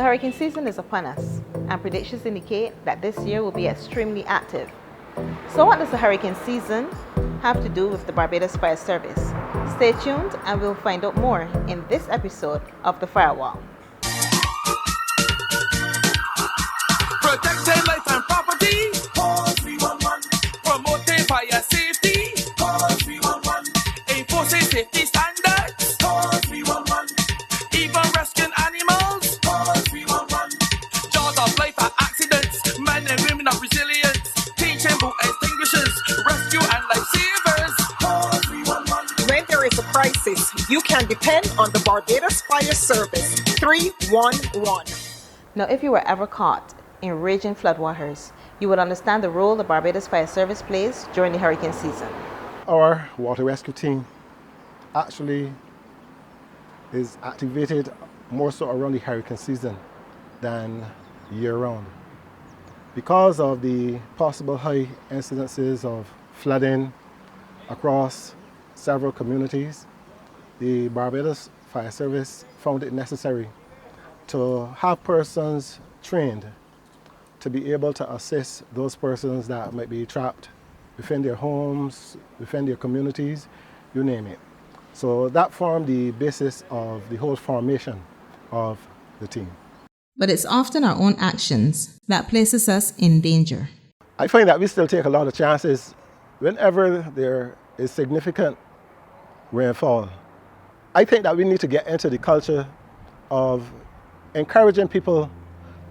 hurricane season is upon us, and predictions indicate that this year will be extremely active. So what does the hurricane season have to do with the Barbados Fire Service? Stay tuned and we'll find out more in this episode of the Firewall. Protecting life and property. Call 311. Promoting fire safety. Call 311. Enforcing safety standards. Call 311. Even rescuing animals. Call 311. Jaws of life and accidents. Men and women of resilience. Teaching boat extinguishers. Rescue and lifesavers. Call 311. When there is a crisis, you can depend on the Barbados Fire Service. 311. Now, if you were ever caught in raging floodwaters, you would understand the role the Barbados Fire Service plays during the hurricane season. Our water rescue team actually is activated more so around the hurricane season than year-round. Because of the possible high incidences of flooding across several communities, the Barbados Fire Service found it necessary to have persons trained to be able to assist those persons that might be trapped within their homes, within their communities, you name it. So that formed the basis of the whole formation of the team. But it's often our own actions that places us in danger. I find that we still take a lot of chances whenever there is significant rainfall. I think that we need to get into the culture of encouraging people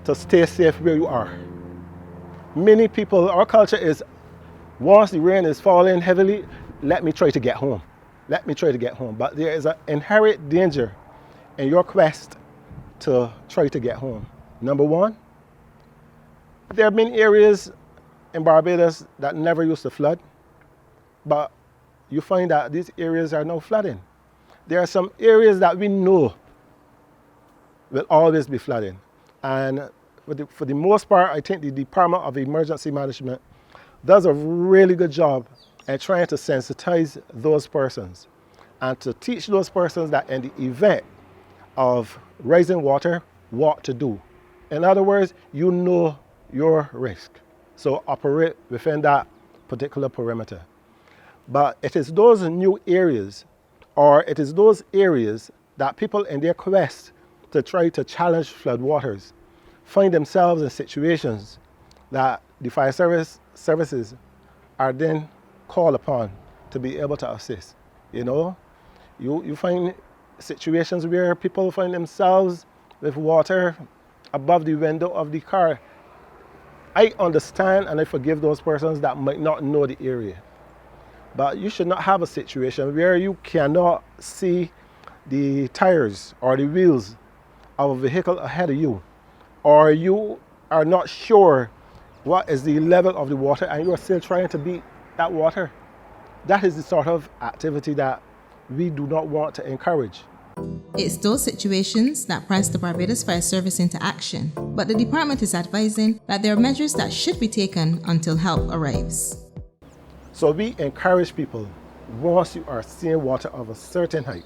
to stay safe where you are. Many people, our culture is, once the rain is falling heavily, let me try to get home. Let me try to get home. But there is an inherent danger in your quest to try to get home. Number one, there have been areas in Barbados that never used to flood, but you find that these areas are now flooding. There are some areas that we know will always be flooding. And for the most part, I think the Department of Emergency Management does a really good job at trying to sensitize those persons and to teach those persons that in the event of rising water, what to do. In other words, you know your risk. So operate within that particular perimeter. But it is those new areas, or it is those areas that people in their quest to try to challenge floodwaters find themselves in situations that the fire services are then called upon to be able to assist. You know, you find situations where people find themselves with water above the window of the car. I understand and I forgive those persons that might not know the area. But you should not have a situation where you cannot see the tires or the wheels of a vehicle ahead of you, or you are not sure what is the level of the water and you are still trying to beat that water. That is the sort of activity that we do not want to encourage. It's those situations that press the Barbados Fire Service into action, but the department is advising that there are measures that should be taken until help arrives. So we encourage people, once you are seeing water of a certain height,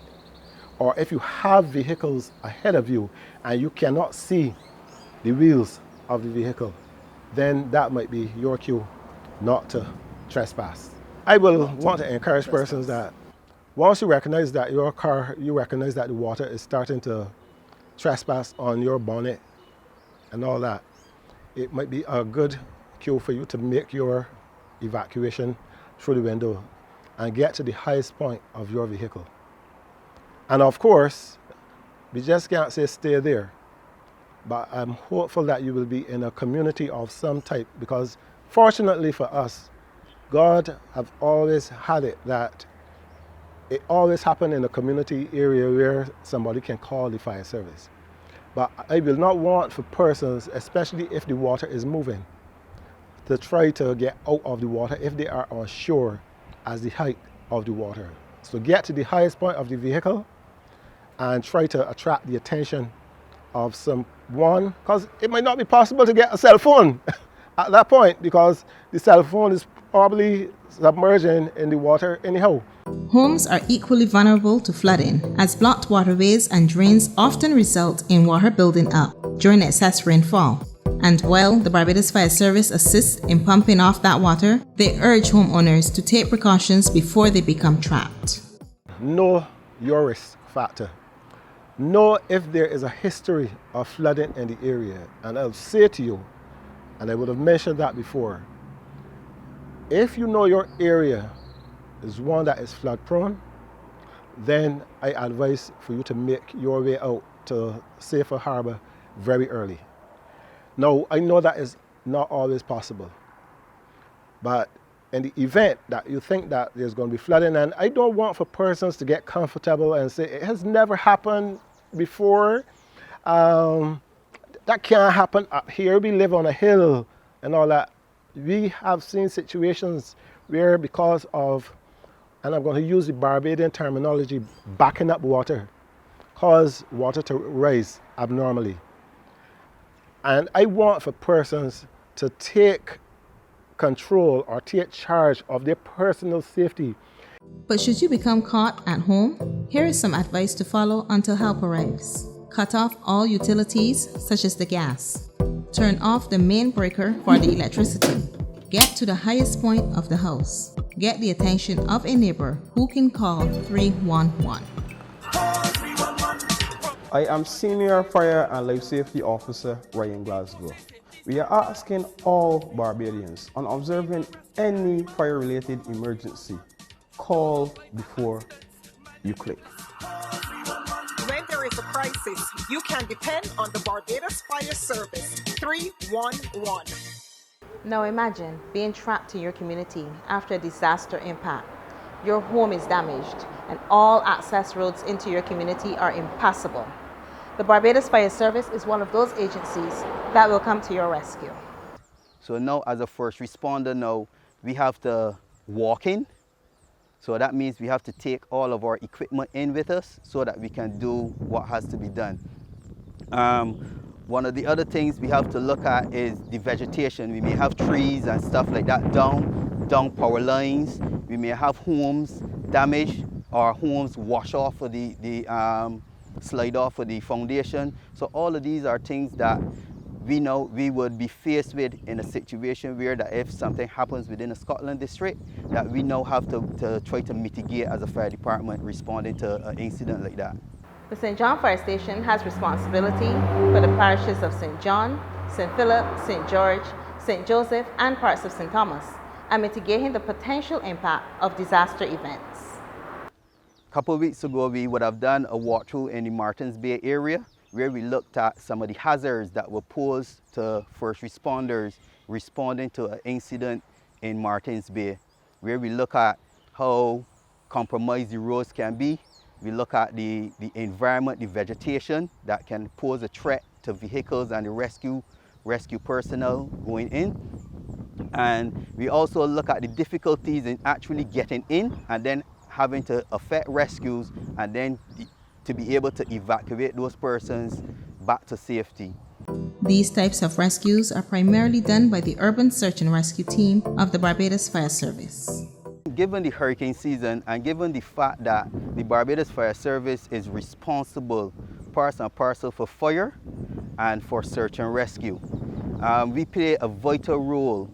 or if you have vehicles ahead of you and you cannot see the wheels of the vehicle, then that might be your cue not to trespass. I will want to encourage persons that once you recognize that your car, you recognize that the water is starting to trespass on your bonnet and all that, it might be a good cue for you to make your evacuation through the window and get to the highest point of your vehicle. And of course, we just can't say stay there. But I'm hopeful that you will be in a community of some type, because fortunately for us, God have always had it that it always happened in a community area where somebody can call the fire service. But I will not want for persons, especially if the water is moving, to try to get out of the water if they are unsure as the height of the water. So get to the highest point of the vehicle and try to attract the attention of because it might not be possible to get a cell phone at that point, because the cell phone is probably submerging in the water anyhow. Homes are equally vulnerable to flooding, as blocked waterways and drains often result in water building up during excess rainfall. And while the Barbados Fire Service assists in pumping off that water, they urge homeowners to take precautions before they become trapped. Know your risk factor. Know if there is a history of flooding in the area. And I'll say to you, and I would have mentioned that before, if you know your area is one that is flood prone, then I advise for you to make your way out to safer harbor very early. Now, I know that is not always possible, but in the event that you think that there's going to be flooding, and I don't want for persons to get comfortable and say, it has never happened before, that can't happen up here, we live on a hill and all that. We have seen situations where because of, and I'm going to use the Barbadian terminology, backing up water, cause water to rise abnormally. And I want for persons to take control or take charge of their personal safety. But should you become caught at home, here is some advice to follow until help arrives. Cut off all utilities, such as the gas. Turn off the main breaker for the electricity. Get to the highest point of the house. Get the attention of a neighbor who can call 311. I am Senior Fire and Life Safety Officer Ryan Glasgow. We are asking all Barbadians on observing any fire-related emergency, call before you click. When there is a crisis, you can depend on the Barbados Fire Service 311. Now imagine being trapped in your community after a disaster impact. Your home is damaged and all access roads into your community are impassable. The Barbados Fire Service is one of those agencies that will come to your rescue. So now as a first responder now, we have to walk in. So that means we have to take all of our equipment in with us so that we can do what has to be done. One of the other things we have to look at is the vegetation. We may have trees and stuff like that down power lines. We may have homes damaged or homes wash off of the slide off of the foundation. So all of these are things that we know we would be faced with in a situation where that if something happens within a Scotland district, that we now have to try to mitigate as a fire department responding to an incident like that. The St. John Fire Station has responsibility for the parishes of St. John, St. Philip, St. George, St. Joseph, and parts of St. Thomas, and mitigating the potential impact of disaster events. A couple of weeks ago, we would have done a walkthrough in the Martins Bay area where we looked at some of the hazards that were posed to first responders responding to an incident in Martins Bay, where we look at how compromised the roads can be. We look at the environment, the vegetation that can pose a threat to vehicles and the rescue personnel going in. And we also look at the difficulties in actually getting in and then having to effect rescues and then to be able to evacuate those persons back to safety. These types of rescues are primarily done by the Urban Search and Rescue Team of the Barbados Fire Service. Given the hurricane season and given the fact that the Barbados Fire Service is responsible part and parcel for fire and for search and rescue, we play a vital role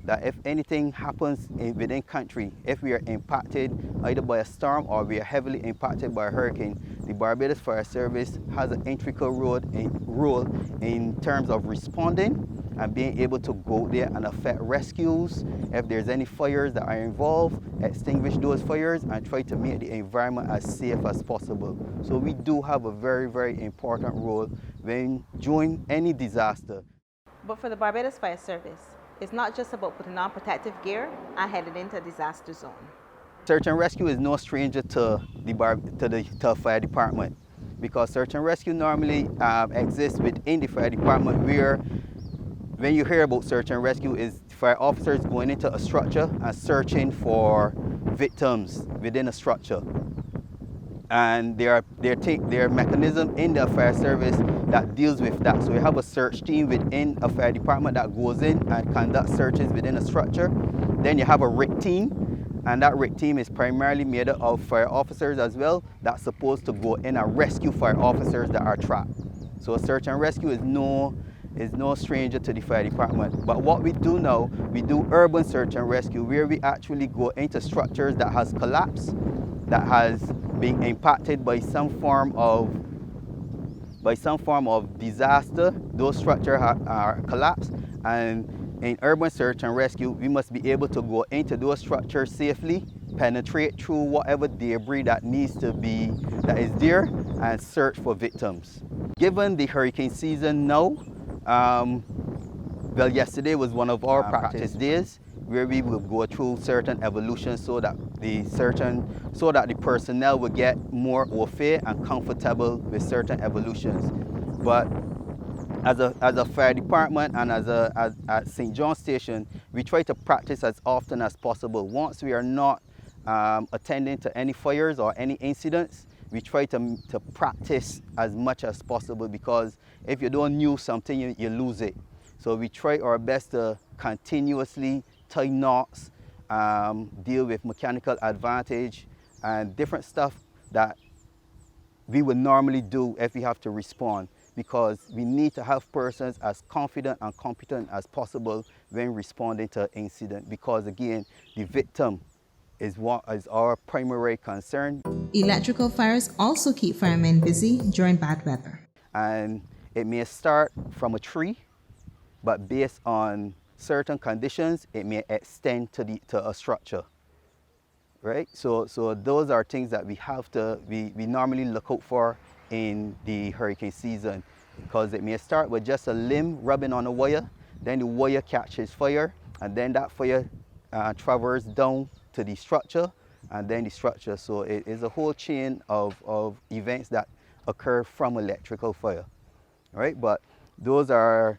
that if anything happens within country, if we are impacted either by a storm or we are heavily impacted by a hurricane, the Barbados Fire Service has an integral role in terms of responding and being able to go there and effect rescues. If there's any fires that are involved, extinguish those fires and try to make the environment as safe as possible. So we do have a very, very important role during any disaster. But for the Barbados Fire Service, it's not just about putting on protective gear and heading into a disaster zone. Search and rescue is no stranger to the fire department, because search and rescue normally exists within the fire department, where when you hear about search and rescue is fire officers going into a structure and searching for victims within a structure. And their mechanism in the fire service that deals with that. So we have a search team within a fire department that goes in and conducts searches within a structure. Then you have a RIC team, and that RIC team is primarily made up of fire officers as well that's supposed to go in and rescue fire officers that are trapped. So search and rescue is no stranger to the fire department. But what we do now, we do urban search and rescue, where we actually go into structures that has collapsed, that has been impacted by some form of disaster. Those structures are collapsed, and in urban search and rescue, we must be able to go into those structures safely, penetrate through whatever debris that is there, and search for victims. Given the hurricane season now, well, yesterday was one of our practice days where we will go through certain evolutions so that the personnel will get more au fait and comfortable with certain evolutions. But as a fire department and at St. John Station, we try to practice as often as possible. Once we are not attending to any fires or any incidents, we try to practice as much as possible, because if you don't use something, you lose it. So we try our best to continuously tie knots, deal with mechanical advantage and different stuff that we would normally do if we have to respond, because we need to have persons as confident and competent as possible when responding to an incident, because again, the victim is what is our primary concern. Electrical fires also keep firemen busy during bad weather. And it may start from a tree, but based on certain conditions, it may extend to a structure, right? So those are things that we normally look out for in the hurricane season, because it may start with just a limb rubbing on a wire, then the wire catches fire, and then that fire traverses down to the structure, and then the structure. So it is a whole chain of events that occur from electrical fire, right? But those are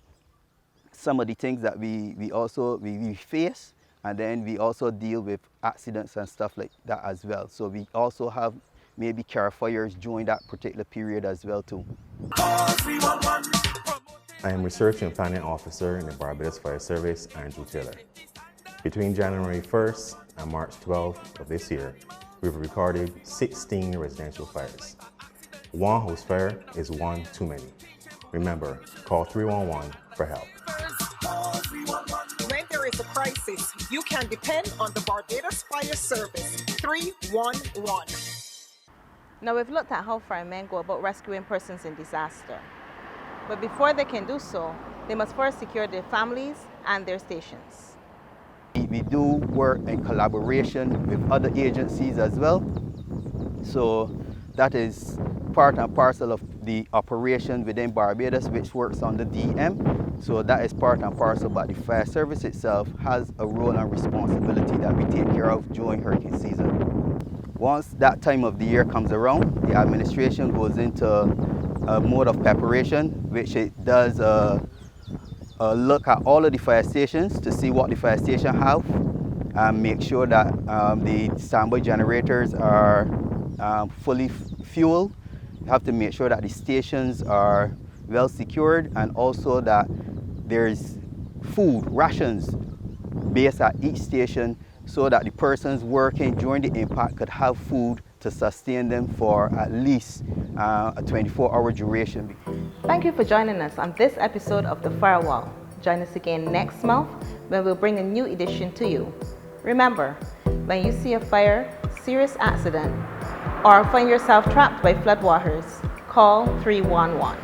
some of the things that we face, and then we also deal with accidents and stuff like that as well. So we also have maybe car fires during that particular period as well too. I am Research and Planning Officer in the Barbados Fire Service, Andrew Taylor. Between January 1st and March 12th of this year, we've recorded 16 residential fires. One house fire is one too many. Remember, call 311 for help. When there is a crisis, you can depend on the Barbados Fire Service 311. Now we've looked at how firemen go about rescuing persons in disaster. But before they can do so, they must first secure their families and their stations. We do work in collaboration with other agencies as well. So that is part and parcel of the operation within Barbados, which works on the DM. So that is part and parcel, but the fire service itself has a role and responsibility that we take care of during hurricane season. Once that time of the year comes around, the administration goes into a mode of preparation, which it does look at all of the fire stations to see what the fire station have, and make sure that the standby generators are fully fueled. You have to make sure that the stations are well secured, and also that there's food, rations based at each station, so that the persons working during the impact could have food to sustain them for at least a 24-hour duration. Thank you for joining us on this episode of the Firewall. Join us again next month when we'll bring a new edition to you. Remember, when you see a fire, serious accident, or find yourself trapped by floodwaters, call 311.